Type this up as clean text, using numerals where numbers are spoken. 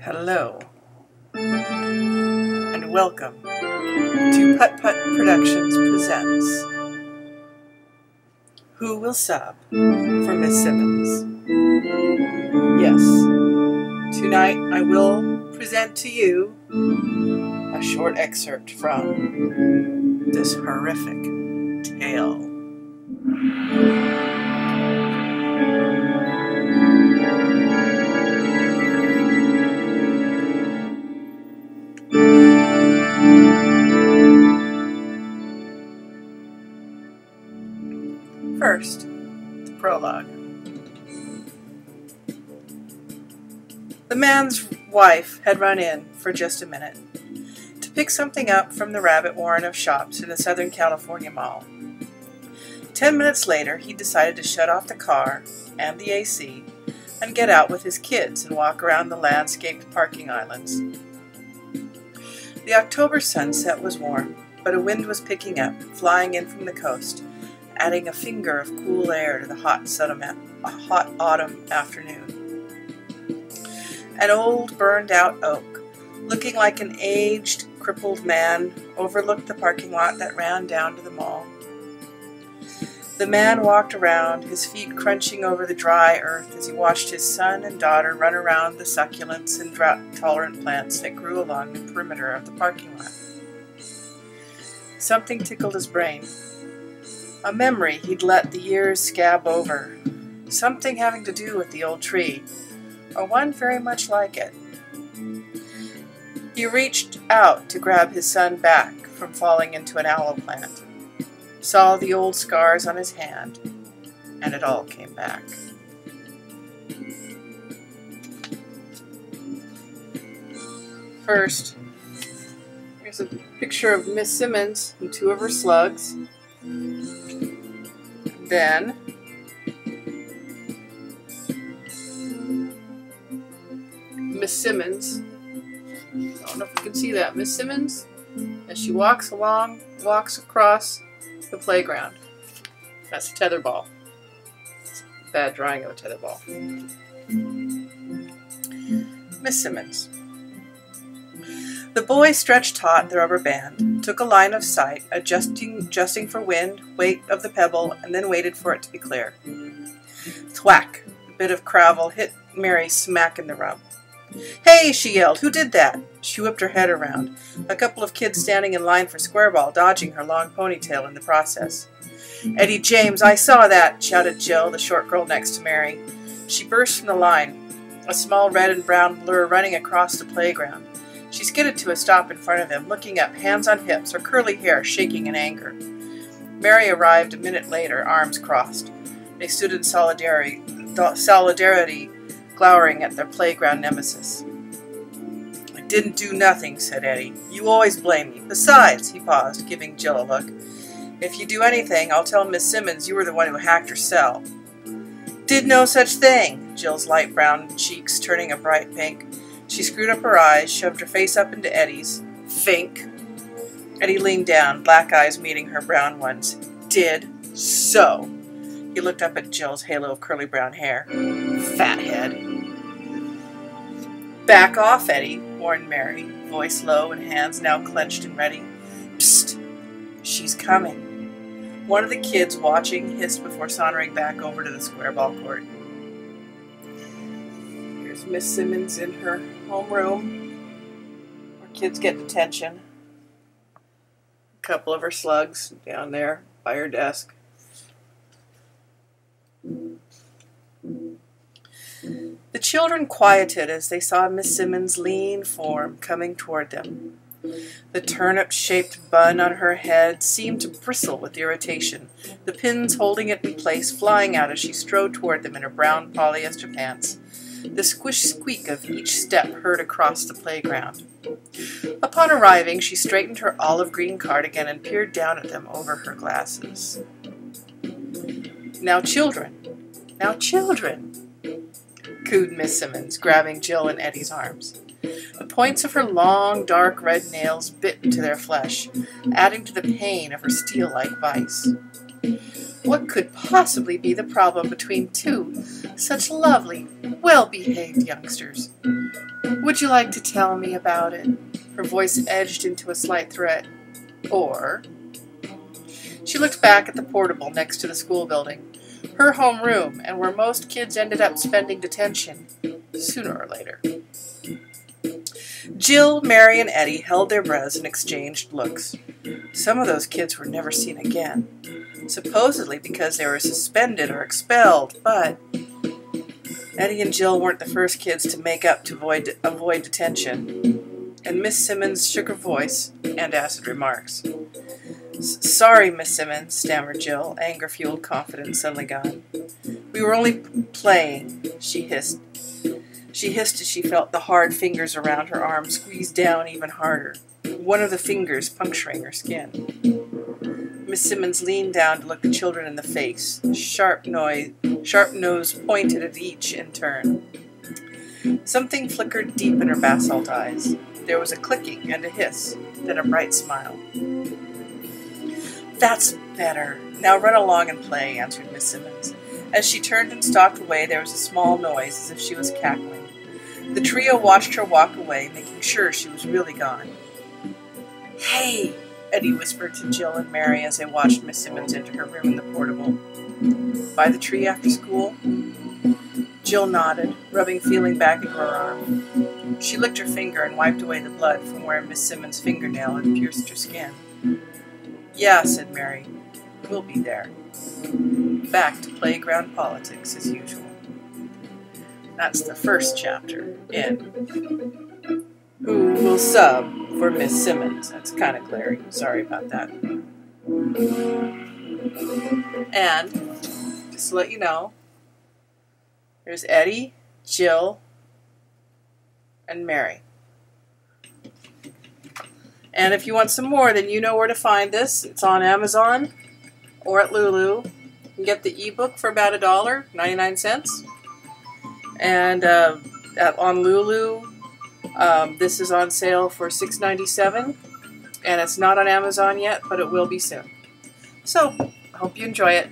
Hello, and welcome to Putt Putt Productions presents Who Will Sub for Miss Simmons? Yes, tonight I will present to you a short excerpt from this horrific tale. First, the prologue. The man's wife had run in for just a minute to pick something up from the rabbit warren of shops in the Southern California Mall. 10 minutes later, he decided to shut off the car and the AC and get out with his kids and walk around the landscaped parking islands. The October sunset was warm, but a wind was picking up, flying in from the coast, adding a finger of cool air to the hot autumn afternoon. An old, burned-out oak, looking like an aged, crippled man, overlooked the parking lot that ran down to the mall. The man walked around, his feet crunching over the dry earth as he watched his son and daughter run around the succulents and drought-tolerant plants that grew along the perimeter of the parking lot. Something tickled his brain. A memory he'd let the years scab over. Something having to do with the old tree, or one very much like it. He reached out to grab his son back from falling into an aloe plant, saw the old scars on his hand, and it all came back. First, here's a picture of Miss Simmons and two of her slugs. Then, Miss Simmons, I don't know if you can see that, Miss Simmons, as she walks across the playground. That's a tetherball. It's a bad drawing of a tetherball. Miss Simmons. The boy stretched taut the rubber band, took a line of sight, adjusting for wind, weight of the pebble, and then waited for it to be clear. Thwack! A bit of gravel hit Mary smack in the rump. "Hey!" she yelled. "Who did that?" She whipped her head around. A couple of kids standing in line for square ball, dodging her long ponytail in the process. "Eddie James, I saw that!" shouted Jill, the short girl next to Mary. She burst from the line, a small red and brown blur running across the playground. She skidded to a stop in front of him, looking up, hands on hips, her curly hair shaking in anger. Mary arrived a minute later, arms crossed. They stood in solidarity, glowering at their playground nemesis. "I didn't do nothing," said Eddie. "You always blame me. Besides," he paused, giving Jill a look, "if you do anything, I'll tell Miss Simmons you were the one who hacked her cell." "Did no such thing," Jill's light brown cheeks turning a bright pink. She screwed up her eyes, shoved her face up into Eddie's. "Fink." Eddie leaned down, black eyes meeting her brown ones. "Did so." He looked up at Jill's halo of curly brown hair. "Fathead." "Back off, Eddie," warned Mary, voice low and hands now clenched and ready. "Psst! She's coming." One of the kids watching hissed before sauntering back over to the square ball court. Here's Miss Simmons in her homeroom, where kids get detention. A couple of her slugs down there by her desk. The children quieted as they saw Miss Simmons' lean form coming toward them. The turnip-shaped bun on her head seemed to bristle with irritation, the pins holding it in place flying out as she strode toward them in her brown polyester pants. The squish-squeak of each step heard across the playground. Upon arriving, she straightened her olive-green cardigan and peered down at them over her glasses. Now children, cooed Miss Simmons, grabbing Jill in Eddie's arms. The points of her long, dark red nails bit into their flesh, adding to the pain of her steel-like vice. What could possibly be the problem between two such lovely, well-behaved youngsters? Would you like to tell me about it? Her voice edged into a slight threat. Or... She looked back at the portable next to the school building, her homeroom, and where most kids ended up spending detention, sooner or later. Jill, Mary, and Eddie held their breaths and exchanged looks. Some of those kids were never seen again, supposedly because they were suspended or expelled, but Eddie and Jill weren't the first kids to make up to avoid detention, and Miss Simmons shook her voice and acid remarks. Sorry, Miss Simmons, stammered Jill, anger-fueled confidence suddenly gone. We were only playing, she hissed. She hissed as she felt the hard fingers around her arm squeeze down even harder, one of the fingers puncturing her skin. Miss Simmons leaned down to look the children in the face, sharp nose pointed at each in turn. Something flickered deep in her basalt eyes. There was a clicking and a hiss, then a bright smile. That's better. Now run along and play, answered Miss Simmons. As she turned and stalked away, there was a small noise, as if she was cackling. The trio watched her walk away, making sure she was really gone. Hey, Eddie whispered to Jill and Mary as they watched Miss Simmons enter her room in the portable. By the tree after school? Jill nodded, rubbing feeling back into her arm. She licked her finger and wiped away the blood from where Miss Simmons' fingernail had pierced her skin. Yeah, said Mary. We'll be there. Back to playground politics as usual. That's the first chapter in Who Will Sub for Miss Simmons. That's kind of glaring. Sorry about that. And, just to let you know, there's Eddie, Jill, and Mary. And if you want some more, then you know where to find this. It's on Amazon or at Lulu. You can get the ebook for about $1.99. And on Lulu, this is on sale for $6.97. And it's not on Amazon yet, but it will be soon. So, I hope you enjoy it.